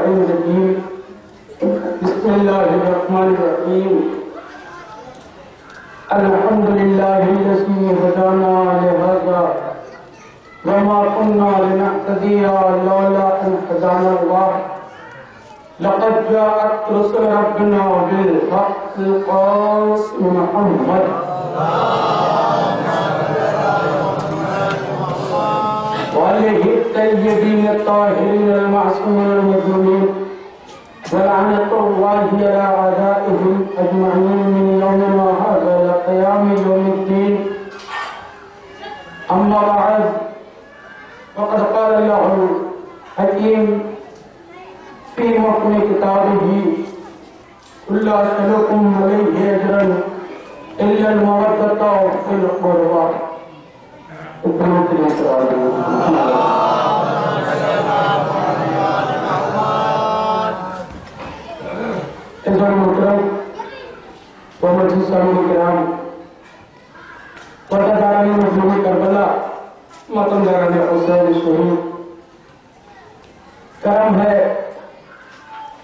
اللعين الرجيم. بسم الله الرحمن الرحيم. الحمد لله الذي هدانا لهذا وما كنا لنهتدي لولا أن هدانا الله. لقد جاءت رسل ربنا بالحق القاسم محمد وعليه الطيبين الطاهرين المعصومين المظلومين ولعنة الله على أعدائهم أجمعين من يومنا هذا إلى قيام يوم الدين. أما بعد فقد قال الله الحكيم في محكم كتابه قل لا أسألكم عليه أجرا إلا المودة في القربى. محترم و مجلس سامعین کرام، پردہ مظلوم کربلا، ماتمداران حسین شہید، کرم ہے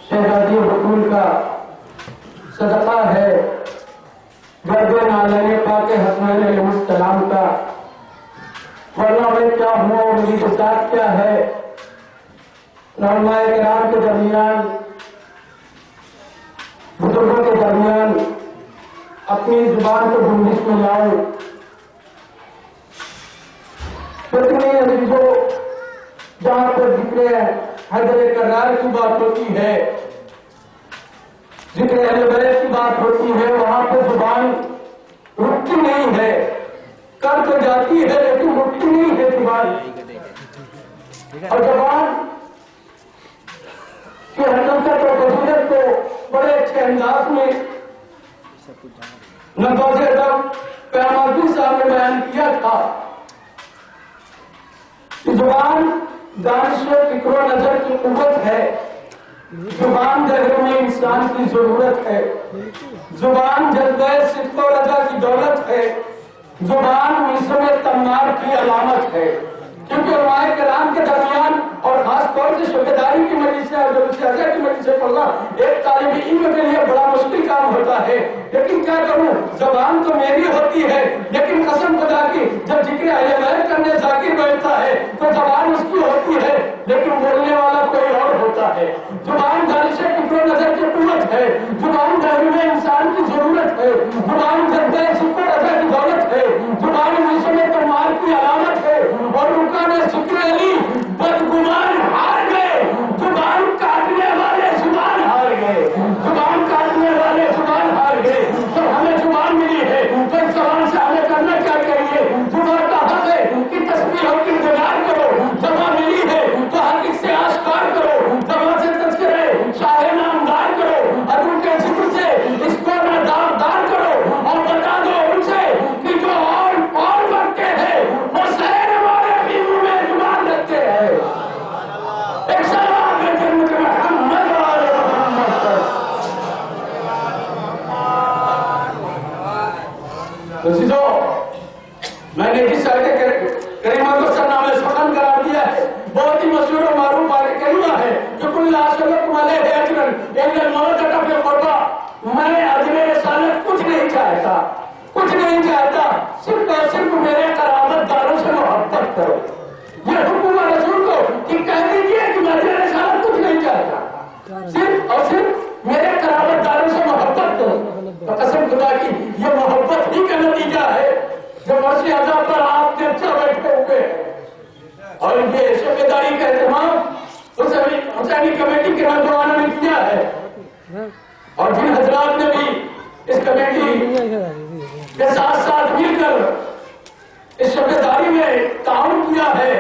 شہزادی بطول کا، صدقہ ہے گرد نالین پاک حسنین علیہ السلام کا، ورنہ میں کیا ہوں اور میری بساط کیا ہے. علماء کرام کے درمیان، بزرگوں کے درمیان اپنی زبان کو گنجش میں لاؤ. کتنی عزیزوں جہاں پر ذکر حیدر کرار کی بات ہوتی ہے، ذکر اہل بیت کی بات ہوتی ہے، وہاں پہ زبان رکتی نہیں ہے. کر تو جاتی ہے لیکن رکتی نہیں ہے زبان. اور زبان کی حقیقت اور فضیلت کو بڑے اچھے انداز میں نوازِ ادب پیامادی صاحب نے بیان کیا تھا. زبان دانش و فکر و نظر کی قوت ہے. زبان دہر میں انسان کی ضرورت ہے. زبان جذبہ صدق و رضا کی دولت ہے. زبان موسم تمار کی علامت ہے. کیونکہ علماء کرام کے درمیان اور خاص طور سے شعبیداری کی مجلس سے اور سیاست کی مجلس سے پڑھنا ایک طالب علم کے لیے بڑا مشکل کام ہوتا ہے. لیکن کیا کروں، زبان تو میری ہوتی ہے، لیکن قسم خدا کی جب ذکر اہل بیت کرنے ذاکر بیٹھتا ہے تو زبان اس کی ہوتی ہے لیکن بولنے والا کوئی اور ہوتا ہے. زبان دانش فکر و نظر کی قوت ہے. زبان دہر میں انسان کی ضرورت ہے. زبان جذبہ صدق و رضا کی دولت ہے. زبان موسم تمار کی علامت ہے. اور رکان ذکر علی بدگمان ہار گئے. زبان کاٹنے والے زبان ہار گئے. زبان کاٹنے والے زبان ہار گئے. جب ہمیں زبان ملی ہے تو اس زبان سے ہمیں کرنا کیا چاہیے؟ زبان کا حق ہے کہ تسبیح اور کردگار کرو. زبان ملی ہے تو حق سے آشکار کرو. زبان سے تذکرے شاہ نامدار کرو. اور ان کے ذکر سے اس کو دار کرو اور بتا دو ان سے کہ جو اور بڑھتے ہیں وہ شہر والے بھی منہ میں زبان رکھتے ہیں. ایک سلام ہے جنت محمد والے محمد پر. عزیزو، میں نے اس آیت کریمہ کو سرنامہ سخن قرار دیا ہے. بہت ہی مشہور و معروف کلمہ ہے کہ کل لا اسألکم علیہ اجرا الا المودۃ فی القربی. میں اجر رسالت کچھ نہیں چاہتا، کچھ نہیں چاہتا، صرف اور صرف میرے قرابت داروں سے محبت کرو. یہ حکم رسول کو کہ کہہ دیجیے کہ میں اجر رسالت کچھ نہیں چاہتا، صرف اور صرف میرے قرابت داروں سے محبت کرو. تو قسم خدا کی یہ محبت ہی کا نتیجہ ہے جو مرضی عذاب پر آپ نے اچھا بیٹھے ہوئے. اور یہ شعبیداری کا اہتمام حسینی کمیٹی کے نوجوانوں نے کیا ہے اور جن حضرات نے بھی اس کمیٹی کے ساتھ ساتھ مل کر اس شعبیداری میں تعاون کیا ہے.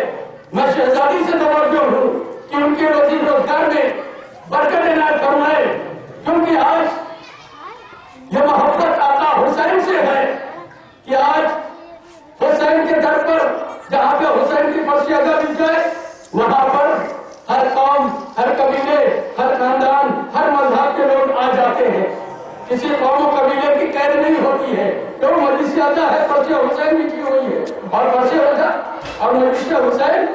میں شہزادی سے توجہ ہوں کہ ان کے روزی روزگار میں برکت عنایت فرمائے. کیونکہ آج یہ محبت آقا حسین سے ہے کہ آج حسین کے در پر جہاں پہ حسین کی فرشی ادا مل جائے وہاں پر ہر قوم، ہر قبیلے، ہر خاندان، ہر مذہب کے لوگ آ جاتے ہیں. کسی قوم و قبیلے کی قید نہیں ہوتی ہے. کیوں؟ مجلس آتا ہے فرشی حسین بھی کی ہوئی ہے اور فرشی اور مجلس حسین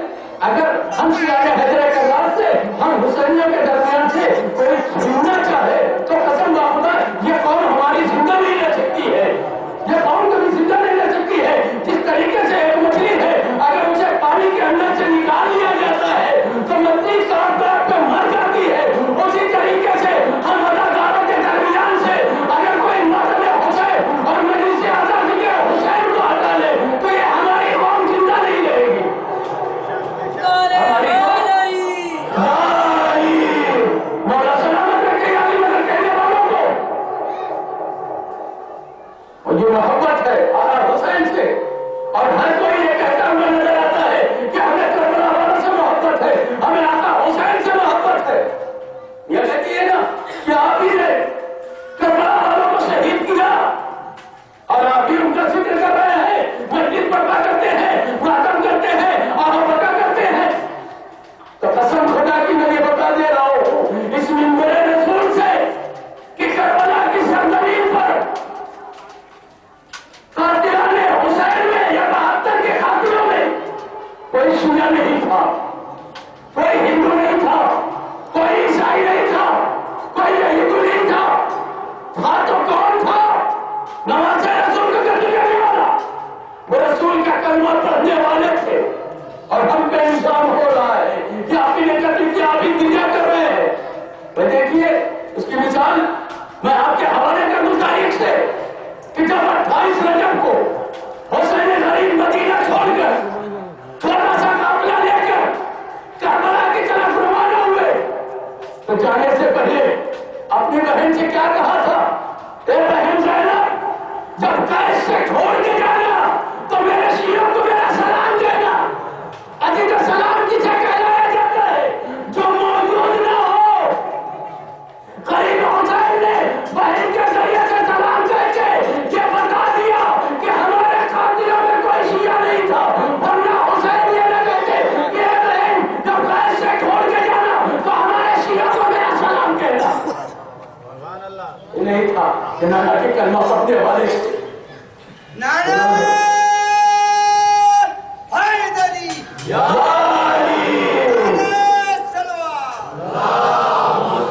اگر ہم شیعہ حیدر کرار سے ہم حسینیوں کے درمیان سے کوئی چھیننا چاہے تو قسم خدا یہ قوم ہماری زندہ نہیں رہ سکتی ہے، یہ قوم کبھی زندہ نہیں رہ سکتی ہے۔ جس طریقے سے ایک مچھلی ہے اگر اسے پانی کے اندر سے نکال لیا جاتا ہے تو مچھلی ساتھ ساتھ پہ مر جاتی ہے، اسی طریقے سے ہم اداکاروں کے درمیان سے اگر کوئی ماتم حسین اور مجلس آزادی کے حسین کو ہٹا لے تو یہ ہماری قوم زندہ نہیں رہے گی۔ مولا سلامت رکھے علی مدد کہنے والوں کو، اور یہ محبت ہے اعلیٰ حسین سے، اور ہر کوئی یہ کہتا ہوا نظر آتا ہے کہ ہمیں کربلا والوں سے محبت ہے، ہمیں آقا حسین سے محبت ہے۔ یہ کہتی ہے نا کہ آپ ہی نے کربلا والوں کو شہید کیا اور آپ ہی ان کا ذکر کر رہے ہیں، مسجد برپا کرتے ہیں، ماتم کرتے ہیں اور بکا کرتے ہیں۔ تو قسم خدا کی میں یہ بتا دے رہا ہوں اس منبر رسول سے کہ کربلا کی سرزمین پر قاتلان حسین میں یا 72 کے قاتلوں میں کوئی شیعہ نہیں تھا، کوئی ہندو نہیں تھا، کوئی عیسائی نہیں تھا، کوئی یہودی نہیں تھا، تھا تو کون تھا؟ نماز رسول کا قتل کرنے والا، وہ رسول کا کلمہ پڑھنے والے تھے، اور ہم پہ الزام ہو رہا ہے کہ آپ نے قتل کیا، آپ ہی دنیا کر رہے ہیں۔ تو دیکھیے اس کی مثال میں آپ کے حوالے کر دوں تاریخ سے کہ جب 28 رجب کو حسین غریب مدینہ چھوڑ کر تھوڑا سا قافلہ لے کر کربلا کی طرف روانہ ہوئے تو جانے سے پہلے اپنی بہن سے کیا کہا تھا؟ اے بہن زینب، جب قید سے چھوڑ کے جانا تو میرے شیعوں کو میرا سلام دینا۔ عزیز السلام کسے کہلایا جاتا ہے؟ جو موجود نہ ہو۔ غریب حسین نے بہن کے ذریعے سے سلام کہہ کے یہ بتا دیا کہ ہمارے قاتلوں میں کوئی شیعہ نہیں تھا، ورنہ حسین یہ نہ کہتے کہ اے بہن جب قید سے چھوڑ کے جانا تو ہمارے شیعوں کو میرا سلام کہنا۔ نہیں تھا کہ نانا کے کلمہ پڑھنے والے نعرہ حیدری، یا علی صلی اللہ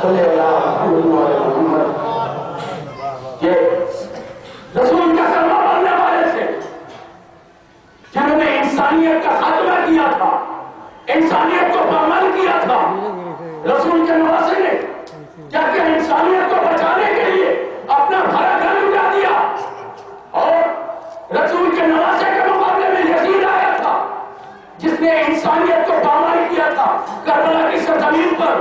علیہ وسلم۔ یہ رسول کا کلمہ پڑھنے والے تھے جنہوں نے انسانیت کا خاتمہ کیا تھا، انسانیت کو پامال کیا تھا۔ رسول کے نواسے نے کیا کہ انسانیت کو بچانے کے لیے اپنا بھرا گھر لٹا دیا، اور رسول کے نواسے کے مقابلے میں یزید آیا تھا جس نے انسانیت کو پامال کیا تھا، کربلا کی سرزمین پر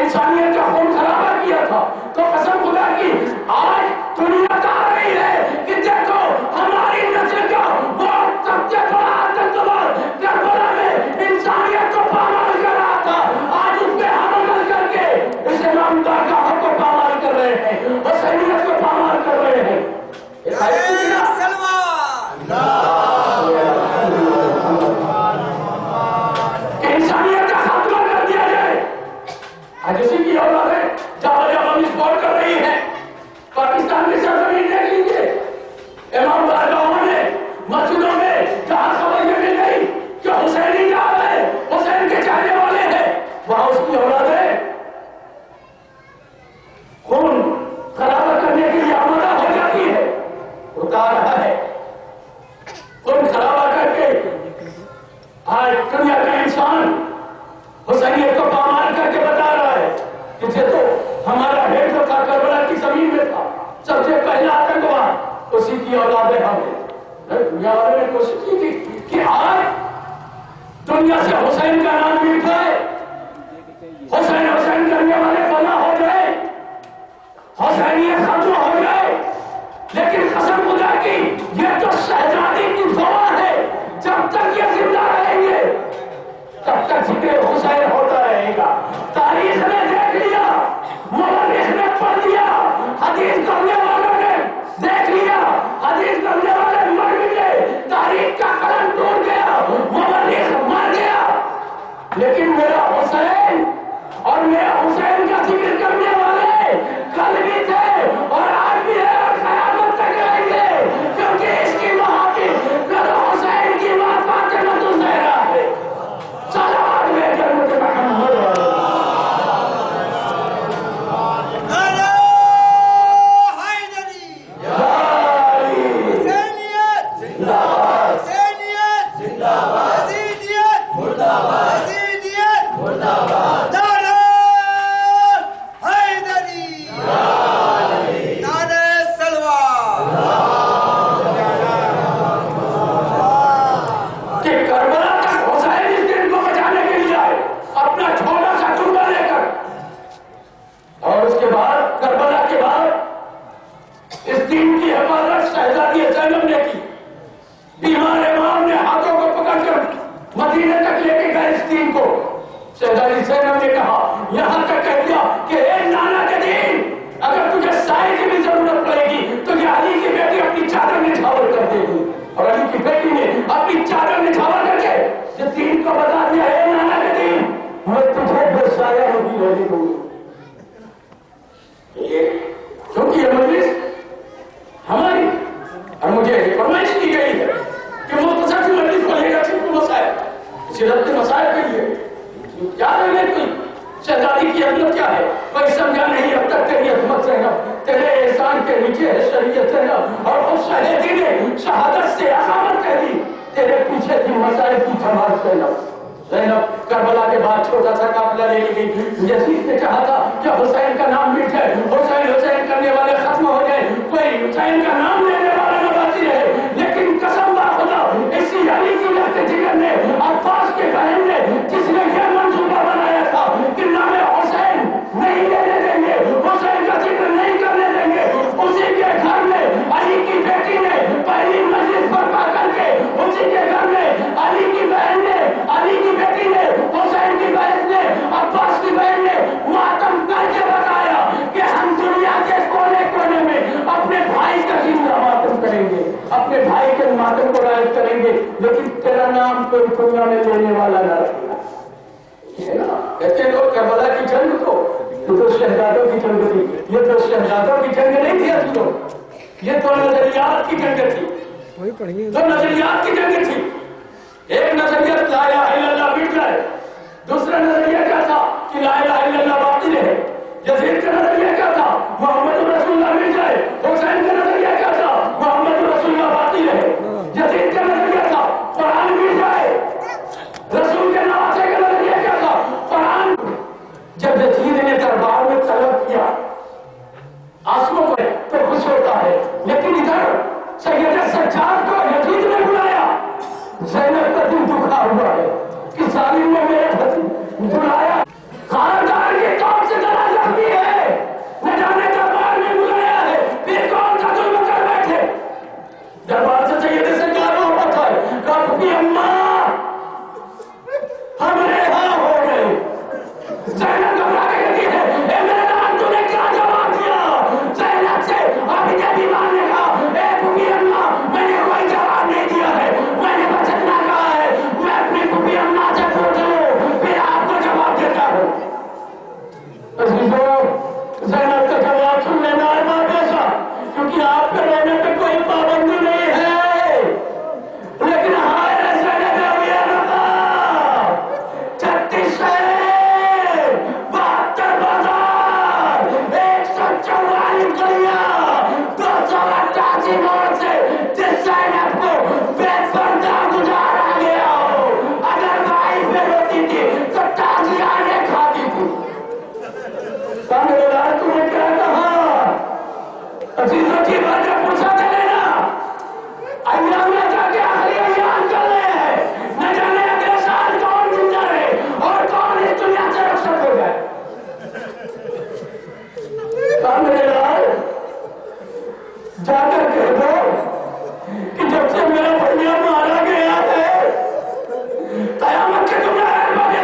انسانیت کا خون خرابہ کیا تھا۔ تو قسم خدا کی آج دنیا کا رہی ہے کہ دیکھو ہماری نسل کا وہ سب سے بڑا آتنکواد کربلا میں انسانیت کو پامال کر رہا تھا، آج اس پہ ہم عمل کر کے اس امام دارگاہ کو پامال کر رہے ہیں، حسینیت کو پامال کر رہے ہیں۔ کہ انسانیت کا خاتمہ کر دیا جائے۔ آج اسی کی اولادیں جہاں جہاں مسبور کر رہی ہیں، پاکستان کی سرزمین دیکھ لیجیے، امام بارگاہوں میں مسجدوں میں جہاں خبر یہ مل گئی کہ حسینی جا رہے ہیں، حسین کے چاہنے والے ہیں، وہاں اس کی اولادیں خون خرابہ کرنے کے لیے آمادہ ہو جاتی ہے، ہوتا رہا ہے خون خرابہ کر کے۔ آج دنیا کا انسان حسینیت کو پامال کر کے بتا رہا ہے کہ تو ہمارا ہیڈ جو تھا کربلا کی زمین میں تھا، سب سے پہلا آتنکواد اسی کی اولادیں ہم ہیں۔ دنیا والے نے کوشش کی تھی کہ آج دنیا سے حسین کا نام مٹ جائے، حسین حسین کرنے والے فنا ہو جائے، حسینیت ختم ہو جائے، لیکن قسم خدا کی یہ تو شہزادی کی دعا ہے، جب تک یہ زندہ رہیں گے تب تک ذکر حسین ہوتا رہے گا۔ تاریخ نے دیکھ لیا، مورخ نے پڑھ لیا، حدیث کرنے والوں نے دیکھ لیا، حدیث کرنے والے مر گئے، تاریخ کا قلم ٹوٹ گیا، مورخ مر گیا، لیکن میرا حسین اور میرا حسین کا ذکر کرنے والے کل بھی تھے اور آج بھی ہے اور قیامت تک رہیں گے، کیونکہ اس کی محافظ کل حسین کی ماں فاطمہ الزہرا ہے۔ چلو शहजादी ज़ैनब ने कहा, यहाँ तक कह दिया कि ए नाना के दिन, अगर तुझे साए की भी जरूरत पड़ेगी तो ये अली की बेटी अपनी चादर निछावर कर देगी। और अली की बेटी ने अपनी चादर निछावर करके ये दीन को बता दिया, ए नाना के दिन, मैं तुझे बेसाया नहीं रहने दूंगी। क्योंकि ये मजलिस हमारी, और मुझे फरमाइश की गई है कि मुख्तसर की मजलिस को लेकर सिर्फ मसाइल, सिरत के मसाइल के लिए क्या रहने कोई शहजादी की अहमियत क्या है, कोई समझा नहीं अब तक तेरी अजमत ज़ैनब, तेरे एहसान के नीचे है शरीयत ज़ैनब। और उस शहजादी ने शहादत से अकामत कह दी, तेरे पीछे थी मसाइल की जमात ज़ैनब। ज़ैनब करबला के बाद छोटा सा काफिला ले ली गई। यजीद ने कहा था कि हुसैन का नाम मिट जाए, हुसैन हुसैन करने वाले खत्म हो जाए, कोई हुसैन का नाम लेने वाला न बाकी रहे। लेकिन कसम खुदा, इसी अली की लहते जिगर ने, अब्बास के बहन ने, जिसने यह मंसूबा बनाया था कि नाम हुसैन नहीं लेने देंगे, हुसैन का जिक्र नहीं करने देंगे, उसी के घर में अली की बेटी ने पहली मस्जिद बर्पा करके, उसी के घर में अली की बहन ने, अली की बेटी ने, हुसैन की बहन ने, अब्बास की बहन ने मातम करके बताया कि हम दुनिया के कोने कोने में अपने भाई का जिंदा मातम करेंगे, अपने भाई के मातम को रायत करेंगे, लेकिन तेरा नाम कोई दुनिया में लेने वाला न रखेगा। है ना, कहते लोग करबला की जंग को, ये तो शहजादों की जंग थी, ये तो शहजादों की जंग नहीं थी अभी तो, ये तो नजरियात की जंग थी, तो नजरियात की जंग थी। एक नजरिया ला इलाहा इल्लल्लाह मिट जाए, दूसरा नजरिया क्या था कि ला इलाहा इल्लल्लाह बातिल है। यजीद का नजरिया क्या था, मोहम्मद रसूलुल्लाह मिट जाए। हुसैन का नजरिया क्या था, मोहम्मद रसूलुल्लाह बातिल है। यजीद का नजरिया था कुरान मिट जाए। रसूल के नवासे का नजरिया क्या था, कुरान। जब यजीद ने दरबार में तलब किया आंसुओं में तो खुश होता है, लेकिन इधर सैयद सज्जाद को यजीद ने बुलाया। ज़ैनब का दिल दुखा हुआ है कि जालिम ने मेरे पति बुलाया, खानदार के काम से जरा जख्मी है, न जाने दरबार में बुलाया है, फिर कौन सा जुल्म कर बैठे। दरबार से सैयद सज्जाद को होता है, कभी अम्मा हम रेहा हो गए। ज़ैनब घबरा के कहती है, ए मेरे नाम तूने क्या जवाब दिया। ज़ैनब से अभी जब ईमान ने कहा, ए फूफी अम्मा मैंने कोई जवाब नहीं दिया है, मैंने बस इतना कहा है मैं अपनी फूफी अम्मा से पूछ लूं फिर आपको जवाब देता हूं। ज़ैनब का जवाब सुन लेना है बात ऐसा, क्योंकि आपके रहने पे कोई पाबंदी नहीं है, लेकिन हाय ज़ैनब 36 72 बाजार 144 गलियां 288 मोड़ से जिस ज़ैनब को बेपर्दा गुजारा गया हो, अगर भाई पे होती थी तो ताजिया ने खाती थी। कांग्रेस तुमने क्या कहा, अजीजों की बातें पूछा चलेगा, अय्याम में जाके आखिरी अय्याम चल रहे हैं, न जाने अगले साल कौन जिंदा रहे और कौन इस दुनिया से रुखसत हो जाए। कांग्रेस जाकर कह दो कि जब से मेरा भैया मारा गया है, कयामत के तुमने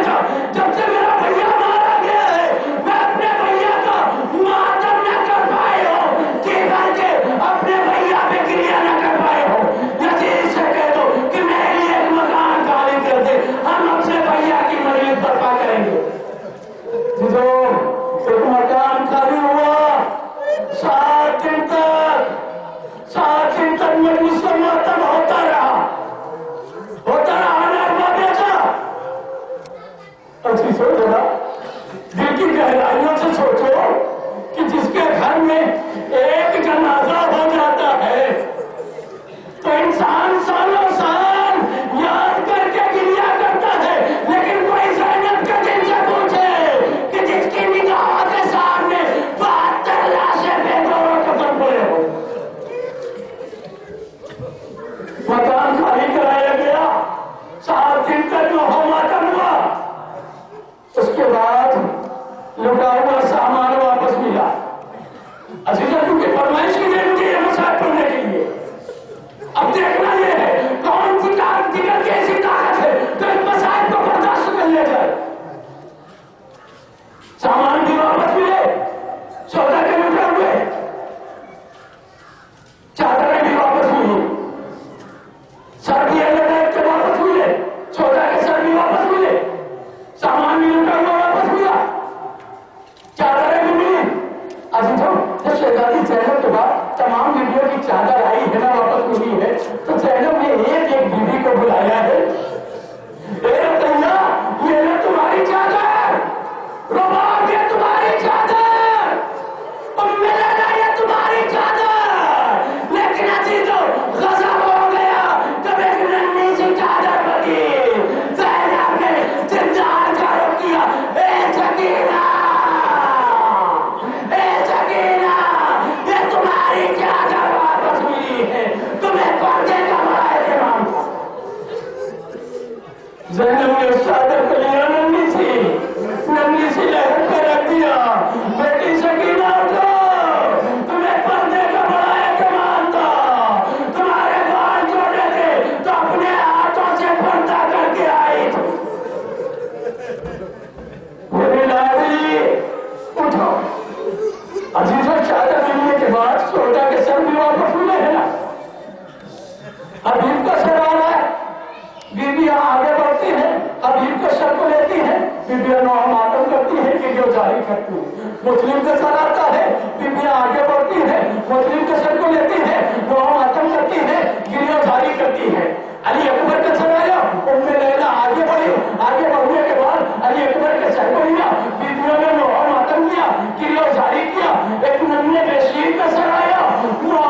था, जब से मेरा भैया मारा गया है, मैं अपने भैया का मातम न कर पाए हो, कि करके अपने भैया पे क्रिया न कर पाए हो। यजीद से कह दो कि मेरे लिए एक मकान खाली कर दे, हम अपने भैया की मस्जिद बर्पा करेंगे। जो एक मकान खाली हुआ 7 दिन तक, 7 दिन तक मजलिस का मातम होता रहा ना बेटा। अच्छी सोच जरा, दिल की गहराइयों से सोचो कि जिसके घर में एक जनाजा हो जाता है तो इंसान सालों साल याद करके गिरिया करता है, लेकिन कोई ज़ैनब के दिल से पूछे कि जिसकी निगाह के सामने 72 लाशें बेगौरों कफन पड़े हो। मकान खाली कराया गया, 7 दिन तक जो मातम हुआ, उसके बाद लुटा हुआ सामान वापस मिला। अजीजों क्योंकि फरमाइश की गई मुझे ये मसाइल पढ़ने के लिए। अब देखना ये है कौन सी ताकत दिगर की ऐसी ताकत है तो इन मसाइल को बर्दाश्त कर ले जाए। है, तुम्हें पर्दे का बड़ा एहतराम था। ज़ैनब ने उस चादर को लिया, नन्ही सी लहर पे रख दिया, बेटी सकीना उठो, तुम्हें पर्दे का बड़ा एहतराम था, तुम्हारे बाल छोटे थे तो अपने हाथों से पर्दा करके आई थी। मेरी लाडली उठो। अजीजों, चादर मिलने के बाद सोचा के सर भी वापस मिले है ना, हबीब का सर आ रहा है, बीबियां आगे बढ़ती हैं, हबीब के सर को लेती हैं, बीबियां मातम करती हैं, वीडियो जारी करती हैं। मुस्लिम का सर आता है, बीबियां आगे बढ़ती हैं, मुस्लिम के सर को लेती हैं, मातम करती हैं, वीडियो जारी करती हैं। अली अकबर का सर आया, उम्मे लैला आगे बढ़ी, आगे बढ़ने के बाद अली अकबर के सर को लिया, बीबियों ने मातम किया, वीडियो जारी किया। एक नन्हे बेशीर का सर आया,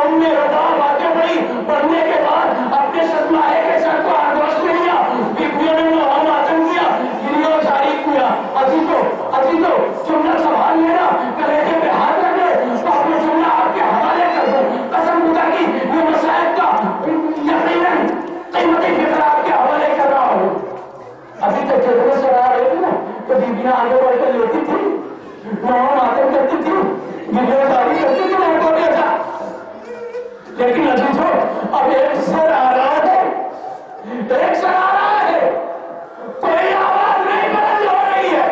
उम्मे रबाब आगे बढ़ी, बढ़ने के बाद अपने सदमाए के सर को आगोश में लिया, बीबियों ने मातम किया, वीडियो जारी किया। अजीजों, जुमला संभाल लेना, कलेजे पे हाथ रखे तो अपने जुमला आपके हवाले कर दो। कसम खुदा की ये मसाइब का यकीनन कीमती फिक्र आपके हवाले कर रहा हूँ। अभी तक जगह से आ रहे थे ना, तो बीबियां आगे बढ़कर लेती थी, मातम करती थी, वीडियो जारी करती थी, मैं बोल था। लेकिन अजीजों, अब एक सर आ रहा है, एक सर आ रहा है, कोई आवाज नहीं बुलंद हो रही है,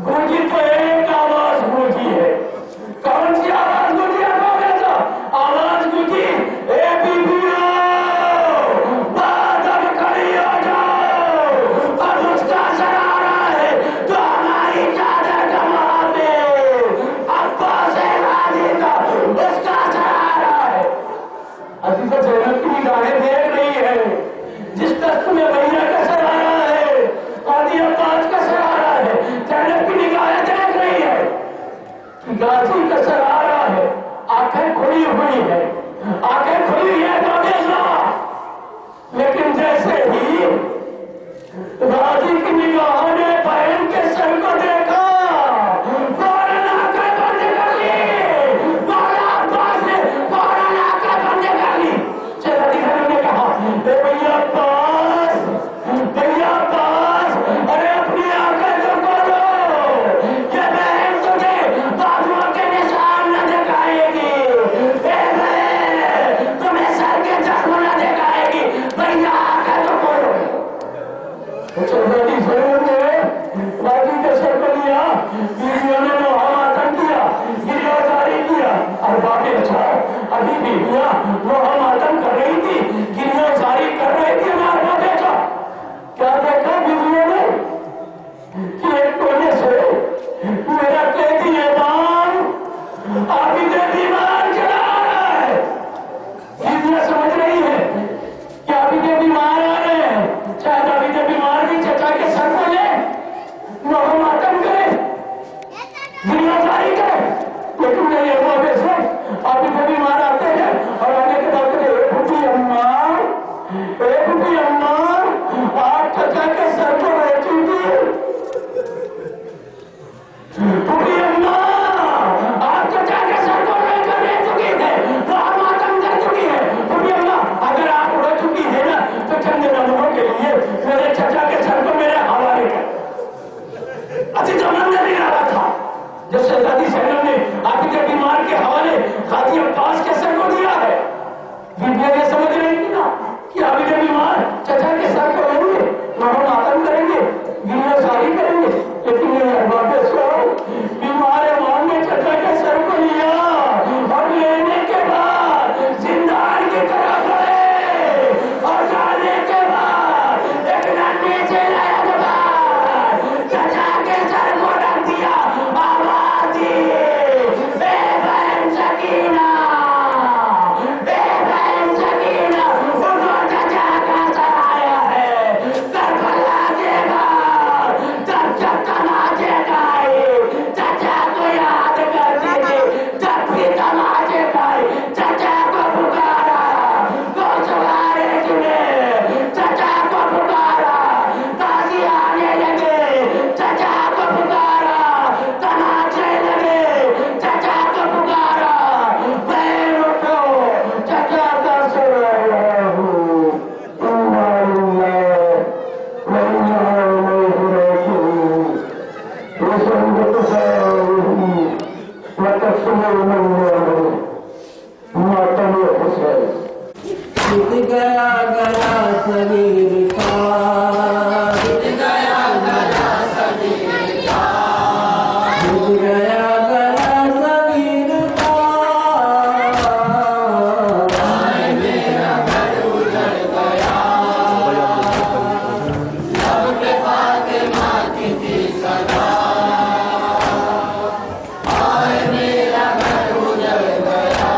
गूंजी तो एक आवाज गूंजी है। कौन सी आवाज गूंजी है? आवाज गूंजी, ए बीबियों, बादल खड़ी हो जाओ, और उसका सर आ रहा है तो हमारी चादर कमा दे। अब्बास राजी का उसका सर आ रहा है। अजीज़ों, ज़ैनब की निगाहें देख रही है, जिस दस्त में भैया का सर आ रहा है, कादी अब्बास का सर आ रहा है, ज़ैनब की निगाहें देख रही है कि गाजी का सर आ रहा है। आंखें खुली हुई है, आंखें खुली है बाबेज़ा, लेकिन जैसे ही गाजी की निगाहों ने बहन के सर को देखा, फौरन आंखें बंद कर ली। मौला अब्बास ने फौरन आंखें बंद कर ली। शहजादी खानम ने कहा, ए भैया अब्बास, अरे अपनी आंखें तो खोलो, ये बहन तुझे बाजुओं के निशान न दिखाएगी, ए बहन तुम्हें सर के जख्म न दिखाएगी, भैया आंखें तो खोलो। शहजादी ज़ैनब ने गाजी के सर को लिया, बीवियों ने मातम किया, वीडियो जारी किया। और बाकी अच्छा, अभी बीवियां मातम कर रही थी, वीडियो जारी कर रही थी। हमारा देखा, क्या देखा बीवियों ने कि एक कोने से मेरा कैदी ऐवान आबिदे बीमार चला आ रहा है। बीवियां समझ रही है कि आबिदे बीमार आ रहे हैं, शायद आबिदे बीमार भी चचा के सर को ले, मातम करे, वीडियो जारी करे। लेकिन नहीं, वो वैसे आबिदे बीमार आते हैं और आने के बाद ए बुढ़ी अम्मा, आप चचा के सर को रोटी दी। बुढ़ी अम्मा, आप चचा के सर को लेकर ले चुकी है, वहां मातम कर चुकी है। बुढ़ी अम्मा, अगर आप उड़ चुकी है ना, तो चंद लम्हों के लिए मेरे चचा के सर को मेरे हवाले कर। अच्छी जमाना नहीं आ रहा था जब शहजादी ज़ैनब ने आबिदे बीमार के हवाले गाजी अब्बास के सर को दिया है। बीबियां ये समझ रही थी ना कि आबिदे बीमार चचा के सर को लेंगे, मातम करेंगे, वीडियो जारी करेंगे। लेकिन ये बातें बीमार इमाम ने चचा के सर को लिया और लेने के बाद जिंदान की तरफ गए और जाने के बाद एक नन्ही सी लहर चचा के सर को रख दिया। आवाज दी, ए बहन सकीना, ए बहन सकीना। ٹوٹ گیا گلا صغیر کا ٹوٹ گیا گلا صغیر کا ٹوٹ گیا گلا صغیر کا ہائے میرا گھر اجڑ گیا لب پہ فاطمہ کی تھی صدا ہائے میرا گھر اجڑ گیا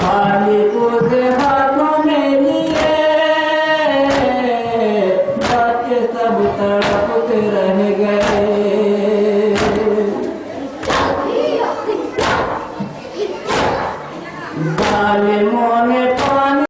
خالق سے ہاتھوں میں لیے بچے سب تڑپتے رہے